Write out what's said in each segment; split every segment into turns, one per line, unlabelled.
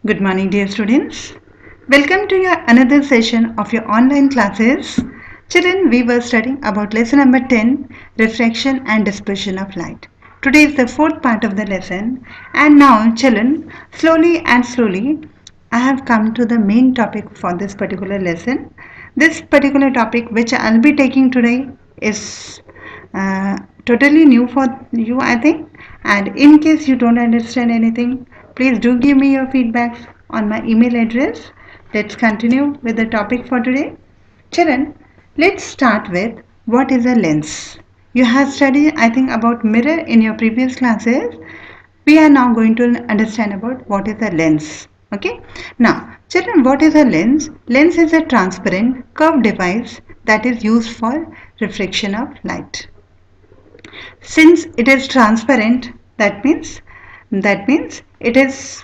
Good morning, dear students. Welcome to your another session of your online classes. Children, we were studying about lesson number 10, refraction and dispersion of light. Today is the fourth part of the lesson, and now, children, slowly, I have come to the main topic for this particular lesson. This particular topic, which I'll be taking today, is totally new for you, I think. And in case you don't understand anything, please do give me your feedback on my email address. Let's continue with the topic for today. Charan, let's start with what is a lens. You have studied, I think, about mirror in your previous classes. We are now going to understand about what is a lens. Okay. Now, children, what is a lens? Lens is a transparent curved device that is used for reflection of light. Since it is transparent, that means it is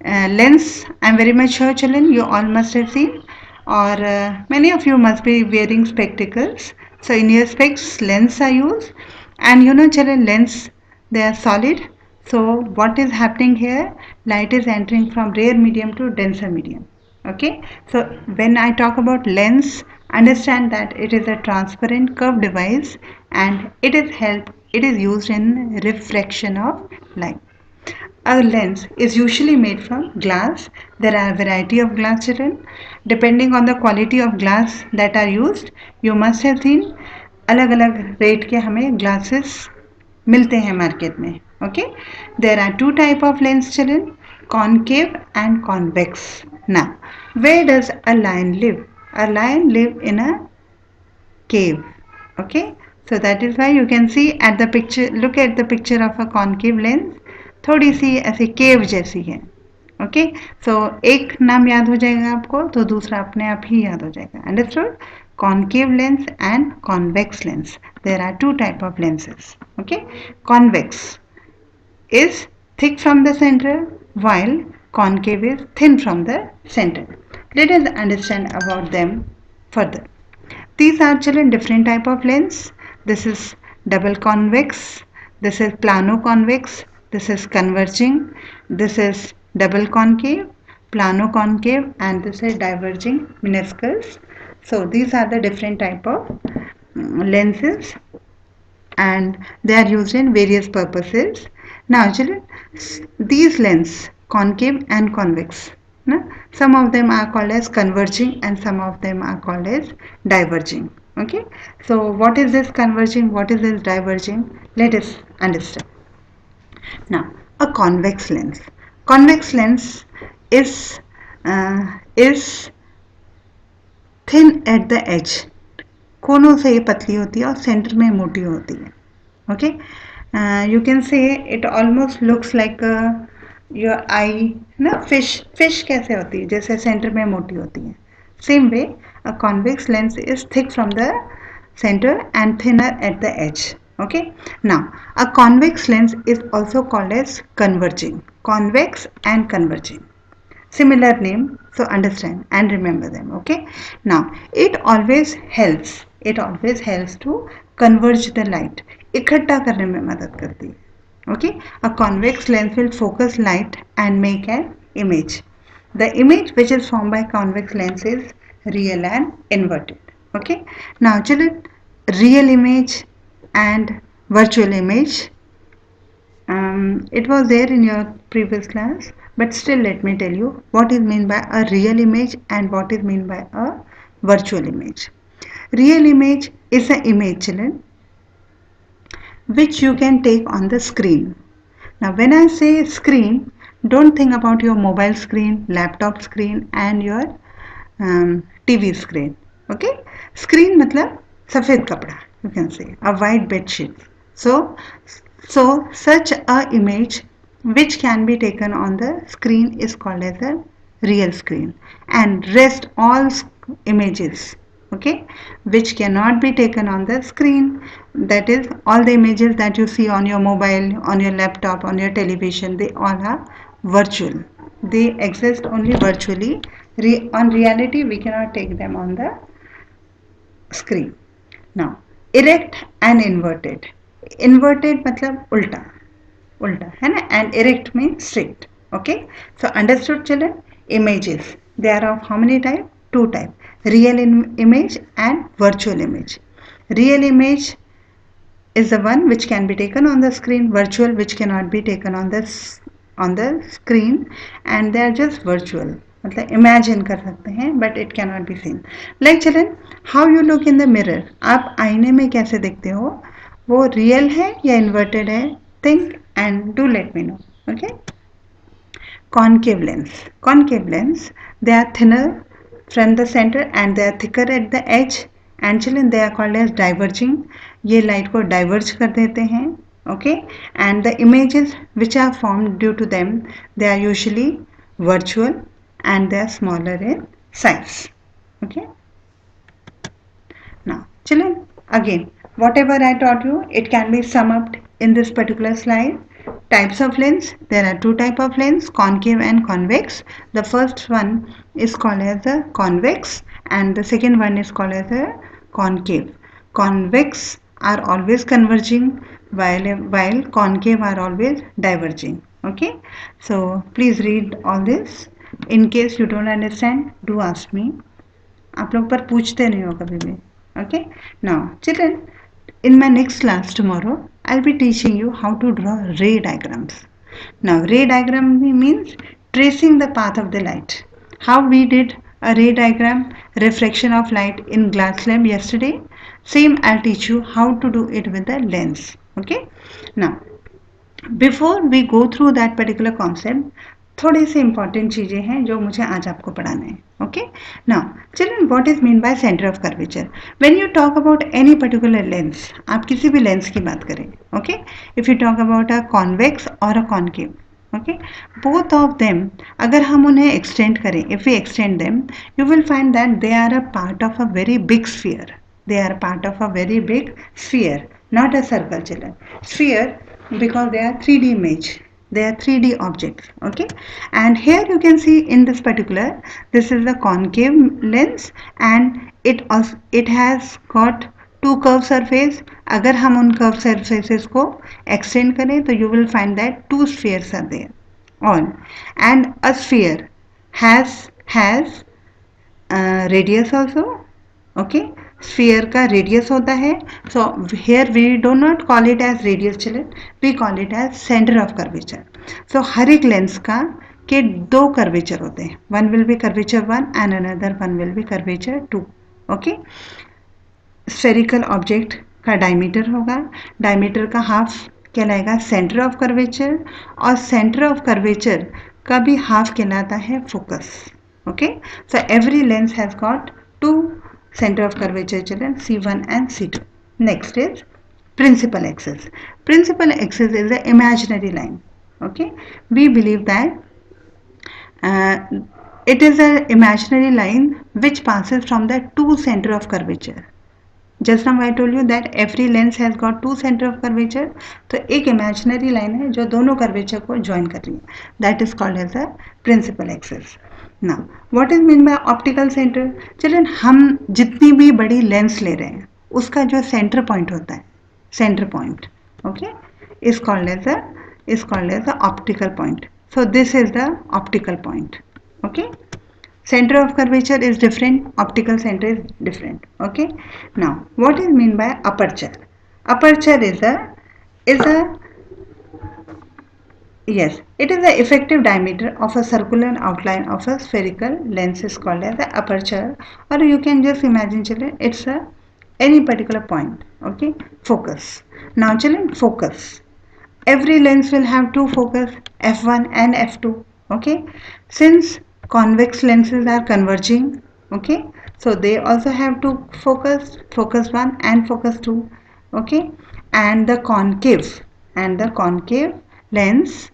lens. I'm very much sure, children, you all must have seen, or many of you must be wearing spectacles. So in your specs, lens are used, and children, lens, they are solid. So what is happening here? Light is entering from rare medium to denser medium. Okay, so when I talk about lens, understand that it is a transparent curved device, and it is used in refraction of light. A lens is usually made from glass. There are a variety of glass, children. Depending on the quality of glass that are used, you must have seen अलग अलग rate के हमें glasses मिलते हैं market में. Okay, there are two type of lens, children: concave and convex. Now, where does a lion live? A lion live in a cave. Okay, so that is why you can see at the picture, look at the picture of a concave lens, थोड़ी सी ऐसी केव जैसी है. Okay, सो एक नाम याद हो जाएगा आपको तो दूसरा अपने आप ही याद हो जाएगा. Understood? Concave lens and convex lens. There are two type of lenses. Okay, convex is thick from the center while concave is thin from the center. Let us understand about them further. These are, children, different type of lens. This is double convex, this is plano convex, this is converging, this is double concave, plano concave, and this is diverging meniscus. So these are the different type of lenses, and they are used in various purposes. Now, children, these lens, concave and convex, some of them are called as converging and some of them are called as diverging. Okay, so what is this converging, what is this diverging? Let us understand. Now, a convex lens. Convex lens is thin at the edge. कोनों से ये पतली होती है और centre में मोटी होती है. Okay, you can say it almost looks like your eye ना. फिश कैसे होती है, जैसे सेंटर में मोटी होती है. Same way a convex lens is thick from the center and thinner at the edge. Okay, now a convex lens is also called as converging. Convex and converging, similar name, so understand and remember them. Okay, now it always helps to converge the light. इकट्ठा करने में मदद करती है. Okay, a convex lens will focus light and make an image. The image which is formed by convex lens is real and inverted. Okay, now children, real image and virtual image, it was there in your previous class, but still let me tell you what is meant by a real image and what is meant by a virtual image. Real image is an image, children, which you can take on the screen. Now when I say screen, don't think about your mobile screen, laptop screen and your TV screen. Okay, screen मतलब सफ़ेद कपड़ा, you can say a white bed sheet. So such a image which can be taken on the screen is called as a real screen, and rest all images, okay, which cannot be taken on the screen, that is all the images that you see on your mobile, on your laptop, on your television, they all are virtual. They exist only virtually. On reality we cannot take them on the screen. Now, erect and inverted. Inverted मतलब उल्टा, उल्टा है ना, and erect means straight. Okay, so understood children? Images. They are of how many types? Two types. Real image and virtual image. Real image is the one which can be taken on the screen, virtual which cannot be taken on the screen, and they are just virtual. मतलब imagine कर सकते हैं but it cannot be seen. Like children, how you look in the mirror. आप आईने में कैसे दिखते हो? वो real है या inverted है? Think and do let me know. Okay? Concave lens. Concave lens, they are thinner from the center and they are thicker at the edge, and children they are called as diverging. ये light को diverge कर देते हैं. Okay, and the images which are formed due to them, they are usually virtual and they are smaller in size. Okay, now children, again whatever I taught you, it can be summed up in this particular slide. Types of lens, there are two types of lens, concave and convex. The first one is called as a convex and the second one is called as a concave. Convex are always converging while concave are always diverging. Okay, so please read all this. In case you don't understand, do ask me. आप लोग पर पूछते नहीं हो कभी भी. Okay, now children, in my next class tomorrow I'll be teaching you how to draw ray diagrams. Now ray diagram means tracing the path of the light. How we did a ray diagram, reflection of light in glass slab yesterday, same I'll teach you how to do it with the lens. Okay, now before we go through that particular concept थोड़ी सी important चीज़ें हैं जो मुझे आज आपको पढ़ाना है. Okay, now children, what is mean by centre of curvature? When you talk about any particular lens, आप किसी भी लेंस की बात करें, okay, if you talk about a convex और a concave, okay, both of them अगर हम उन्हें एक्सटेंड करें, if we extend them, you will find that they are a part of a very big sphere. They are part of a very big sphere, not a circle children. Sphere because they are 3D image. They are 3D objects. Okay, and here you can see in this particular, this is the concave lens and it has got two curved surface. अगर हम उन curved surfaces को extend करें तो you will find that two spheres are there on, and a sphere has radius also. Okay, sphere का radius होता है. So here we do not call it as radius children, we call it as center of curvature. So हर एक lens का के दो curvature होते हैं. One will be curvature 1 and another one will be curvature 2. Okay, spherical object का diameter होगा, diameter का half कहलाएगा सेंटर ऑफ कर्वेचर, और सेंटर ऑफ कर्वेचर का भी हाफ कहलाता है focus. Okay, so every lens has got to center of curvature children, C1 and C2. Next is principal axis. Principal axis is an imaginary line. Okay, we believe that it is an imaginary line which passes from the two center of curvature. Just now I told you that every lens has got two center of curvature. तो एक imaginary line है जो दोनों curvature को join कर रही है. That is called as a principal axis. Now, what is mean by optical center? Children, हम जितनी भी बड़ी लेंस ले रहे हैं उसका जो सेंटर पॉइंट होता है, centre point, okay, is called as the optical point. So this is the optical point. Okay, center of curvature is different, optical center is different. Okay, now what is mean by aperture? Aperture is a yes, it is the effective diameter of a circular outline of a spherical lens is called as the aperture, or you can just imagine children, it's a any particular point. Okay, focus. Now children, focus. Every lens will have two focus, f1 and f2. Okay, since convex lenses are converging, okay, so they also have two focus, focus 1 and focus 2. Okay, and the concave lens,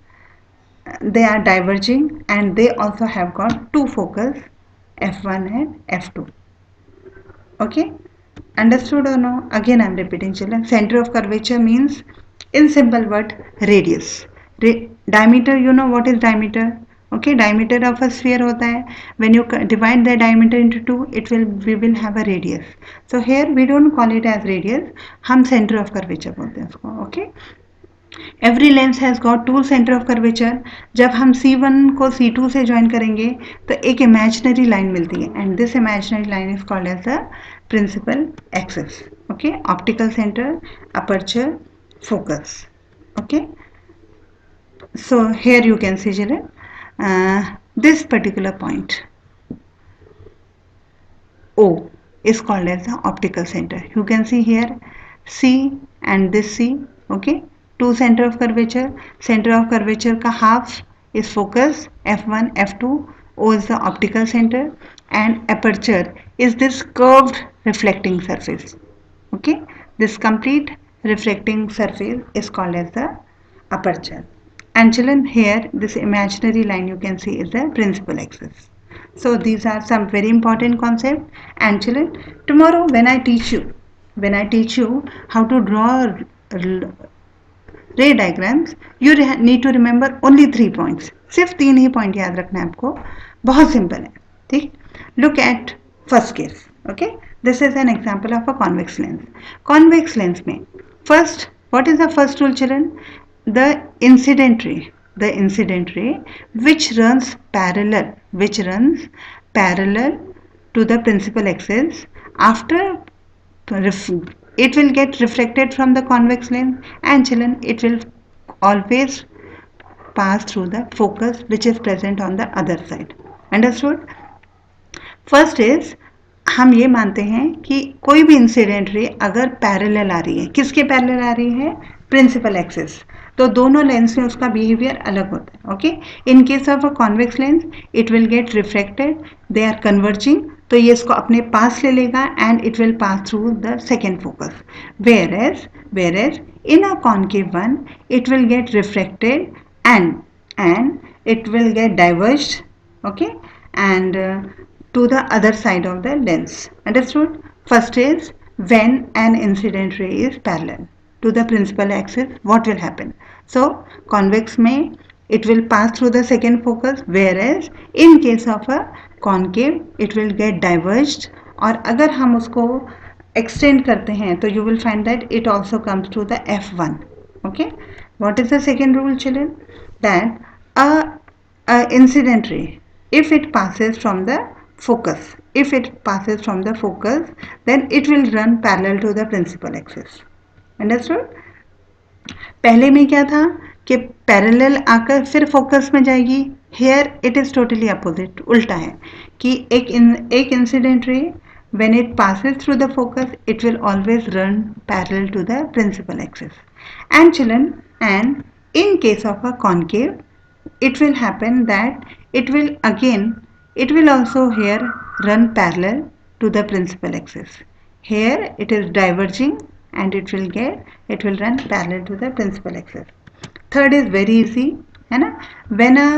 they are diverging and they also have got two focus, f1 and f2. Okay, understood or no? Again I am repeating children. Center of curvature means in simple word radius. Diameter, you know what is diameter? Okay, diameter of a sphere hota hai. When you divide the diameter into two, we will have a radius. So here we don't call it as radius, हम center of curvature बोलते हैं उसको. Okay, every lens has got two centre of curvature. जब हम C1 को C2 से join करेंगे तो एक इमेजिनरी लाइन मिलती है and this imaginary line is called as the principal axis. Okay, optical centre, aperture, focus. Okay, so here you can see children, this particular point O is called as the optical center. You can see here C and this C. Okay, two center of curvature. Center of curvature ka half is focus, F1 F2. O is the optical center and aperture is this curved reflecting surface. Okay, this complete reflecting surface is called as the aperture. And children, here this imaginary line you can see is the principal axis. So these are some very important concepts. And children, tomorrow when I teach you how to draw ray diagrams, you need to remember only 3 points. सिर्फ 3 ही point याद रखना है आपको, बहुत simple है. ठीक, look at first case. Okay, this is an example of a convex lens. Convex lens में first, what is the first rule children? The incident ray, the incident ray which runs parallel to the principal axis, after it will get reflected from the convex lens, and children it will always pass through the focus which is present on the other side. Understood? First is, हम ये मानते हैं कि कोई भी incident ray अगर parallel आ रही है, किसके पैरेलल आ रही है? Principal axis. तो दोनों लेंस में उसका बिहेवियर अलग होता है. Okay, in case of a convex lens it will get reflected, they are converging, तो ये इसको अपने पास ले लेगा and it will pass through the second focus. whereas in a concave one it will get refracted and it will get diverged. Okay, and to the other side of the lens. Understood? First is, when an incident ray is parallel to the principal axis, what will happen? So convex में it will pass through the second focus, whereas in case of a concave it will get diverged. और अगर हम उसको extend करते हैं तो you will find that it also comes to the F1. Okay, what is the second rule children? That a incident ray, if it passes from the focus, then it will run parallel to the principal axis. Understood? पहले में क्या था कि parallel आकर फिर focus में जाएगी. Here it is totally opposite, उल्टा है कि एक incident ray when it passes through the focus it will always run parallel to the principal axis. And children, and in case of a concave it will happen that it will also here run parallel to the principal axis. Here it is diverging and it will run parallel to the principal axis. Third is very easy, है ना? When a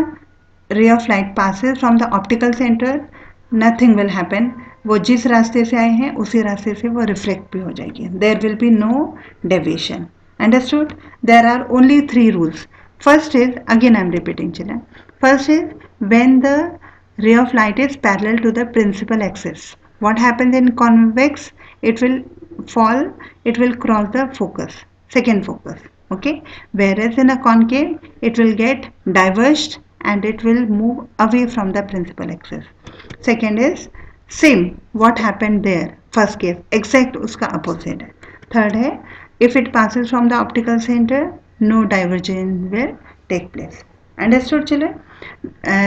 ray of light passes from the optical center, nothing will happen. वो जिस रास्ते से आए हैं उसी रास्ते से वो रिफ्लेक्ट भी हो जाएगी. There will be no deviation. Understood? There are only 3 rules. First is, again I am repeating children. First is, when the ray of light is parallel to the principal axis, what happens in convex? It will fall, it will cross the focus, second focus. Okay, whereas in a concave it will get diverged and it will move away from the principal axis. Second is same, what happened there, first case exact उसका opposite है. Third है, if it passes from the optical center, no divergence will take place. Understood children?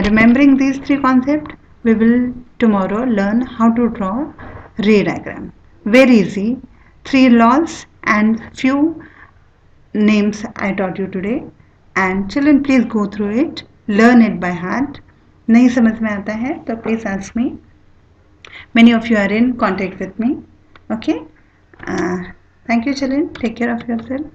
Remembering these 3 concepts, we will tomorrow learn how to draw ray diagram. Very easy, 3 laws and few names I taught you today. And children, please go through it, learn it by heart. नहीं समझ में आता है तो please ask me. Many of you are in contact with me. Okay, thank you children, take care of yourself.